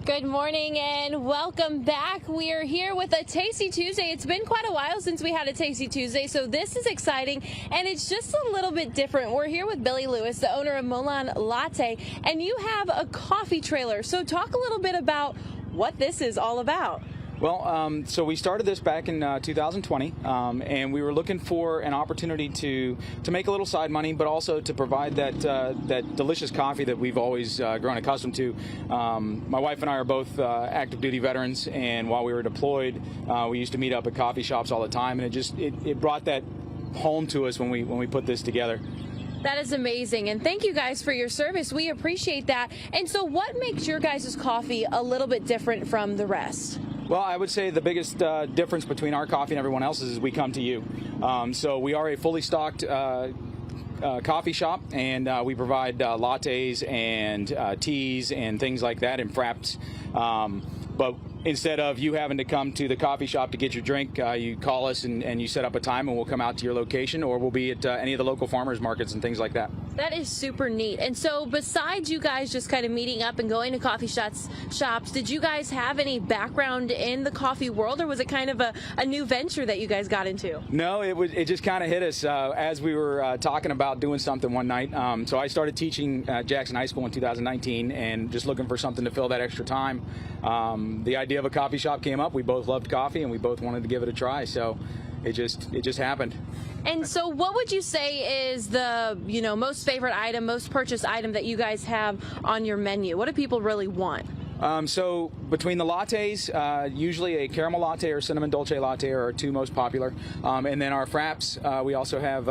Good morning and welcome back. We are here with a Tasty Tuesday. It's been quite a while since we had a Tasty Tuesday, so this is exciting and it's just a little bit different. We're here with Billy Lewis, the owner of Molon Latte, and you have a coffee trailer. So talk a little bit about what this is all about. Well, so we started this back in 2020, and we were looking for an opportunity to make a little side money, but also to provide that delicious coffee that we've always grown accustomed to. My wife and I are both active duty veterans, and while we were deployed, we used to meet up at coffee shops all the time, and it brought that home to us when we put this together. That is amazing, and thank you guys for your service. We appreciate that. And so what makes your guys' coffee a little bit different from the rest? Well, I would say the biggest difference between our coffee and everyone else's is we come to you. So we are a fully stocked coffee shop, and we provide lattes and teas and things like that and fraps. But instead of you having to come to the coffee shop to get your drink, you call us and you set up a time and we'll come out to your location, or we'll be at any of the local farmers markets and things like that. That is super neat. And so besides you guys just kind of meeting up and going to coffee shops, did you guys have any background in the coffee world, or was it kind of a new venture that you guys got into? No, it just kind of hit us as we were talking about doing something one night. So I started teaching at Jackson High School in 2019 and just looking for something to fill that extra time. The idea of a coffee shop came up. We both loved coffee and we both wanted to give it a try. So it just happened. And so what would you say is the, most favorite item, most purchased item that you guys have on your menu? What do people really want? So between the lattes, usually a caramel latte or cinnamon dolce latte are our two most popular. And then our fraps, we also have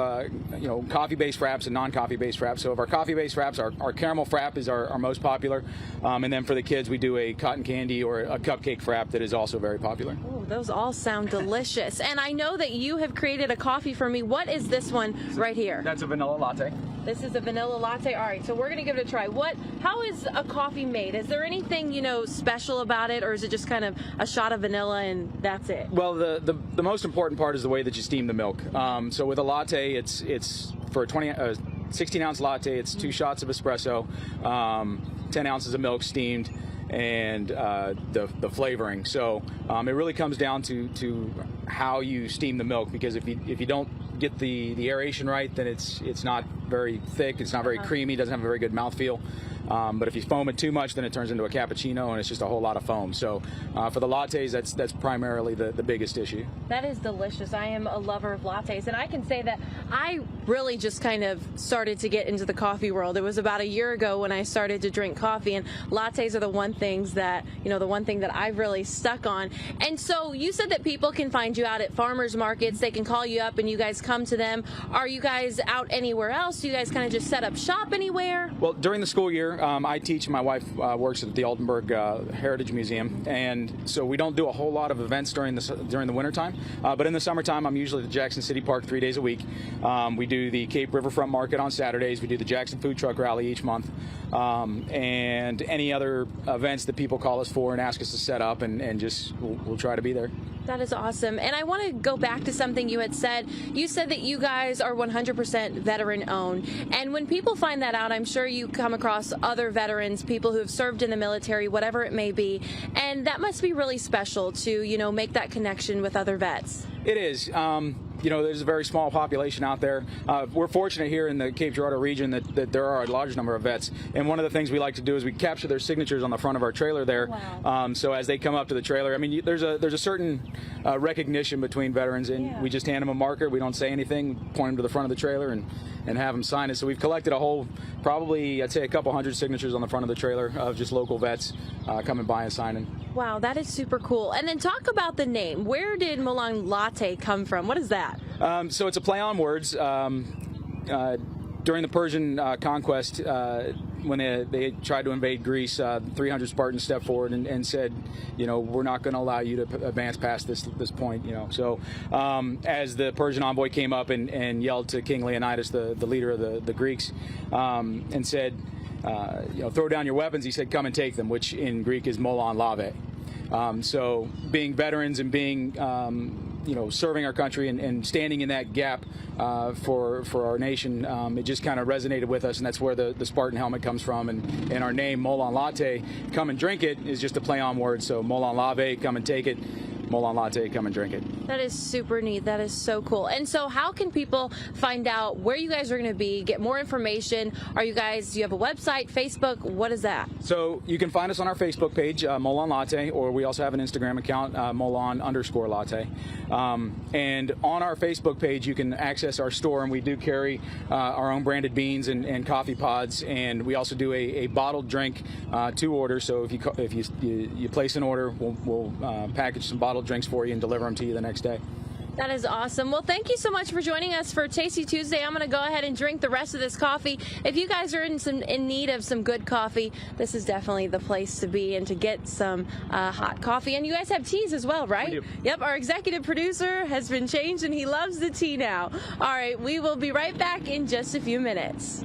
coffee-based fraps and non-coffee-based fraps. So of our coffee-based fraps, our caramel frap is our most popular. And then for the kids, we do a cotton candy or a cupcake frap that is also very popular. Oh, those all sound delicious. And I know that you have created a coffee for me. What is this one right here? That's a vanilla latte. This is a vanilla latte. All right, so we're going to give it a try. How is a coffee made? Is there anything, special about it, or is it just kind of a shot of vanilla and that's it? Well, the most important part is the way that you steam the milk. So with a latte, it's for a 16-ounce latte, it's 2 shots of espresso, 10 ounces of milk steamed, and the flavoring. So it really comes down to how you steam the milk, because if you don't get the aeration right, then it's not very thick, it's not very creamy, doesn't have a very good mouthfeel. But if you foam it too much, then it turns into a cappuccino and it's just a whole lot of foam. So for the lattes, that's primarily the biggest issue. That is delicious. I am a lover of lattes, and I can say that I really just kind of started to get into the coffee world. It was about a year ago when I started to drink coffee, and lattes are the one thing that I've really stuck on. And so you said that people can find you out at farmers markets, they can call you up and you guys come to them. Are you guys out anywhere else? Do you guys kind of just set up shop anywhere? Well, during the school year, I teach, and my wife works at the Altenburg Heritage Museum, and so we don't do a whole lot of events during the wintertime, but in the summertime I'm usually at the Jackson City Park 3 days a week. We do the Cape Riverfront Market on Saturdays, we do the Jackson Food Truck Rally each month, and any other events that people call us for and ask us to set up, and we'll try to be there. That is awesome. And I want to go back to something you had said. You said that you guys are 100% veteran owned. And when people find that out, I'm sure you come across other veterans, people who have served in the military, whatever it may be. And that must be really special to, make that connection with other vets. It is. There's a very small population out there. We're fortunate here in the Cape Girardeau region that there are a large number of vets. And one of the things we like to do is we capture their signatures on the front of our trailer there. Wow. So as they come up to the trailer, there's a certain recognition between veterans, and we just hand them a marker. We don't say anything, point them to the front of the trailer, and have them sign it. So we've collected probably I'd say a couple hundred signatures on the front of the trailer of just local vets coming by and signing. Wow, that is super cool. And then talk about the name. Where did Molon Latte come from? What is that? So it's a play on words. During the Persian conquest, when they tried to invade Greece, 300 Spartans stepped forward and said, we're not going to allow you to advance past this point. So as the Persian envoy came up and yelled to King Leonidas, the leader of the Greeks, and said, throw down your weapons, he said, come and take them, which in Greek is Molon Latte. So being veterans and being serving our country and standing in that gap for our nation. It just kind of resonated with us, and that's where the Spartan helmet comes from. And our name, Molon Latte, come and drink it, is just a play on words. So Molon Latte, come and take it. Molon Latte, come and drink it. That is super neat. That is so cool. And so how can people find out where you guys are going to be, get more information? Do you have a website, Facebook? What is that? So you can find us on our Facebook page, Molon Latte, or we also have an Instagram account, Molon_Latte. And on our Facebook page, you can access our store, and we do carry our own branded beans and coffee pods, and we also do a bottled drink to order. So if you place an order, we'll package some bottled drinks for you and deliver them to you the next day. That is awesome. Well, thank you so much for joining us for Tasty Tuesday. I'm going to go ahead and drink the rest of this coffee. If you guys are in need of some good coffee, this is definitely the place to be and to get some hot coffee. And you guys have teas as well, right? We do. Yep, our executive producer has been changed and he loves the tea now. All right, we will be right back in just a few minutes.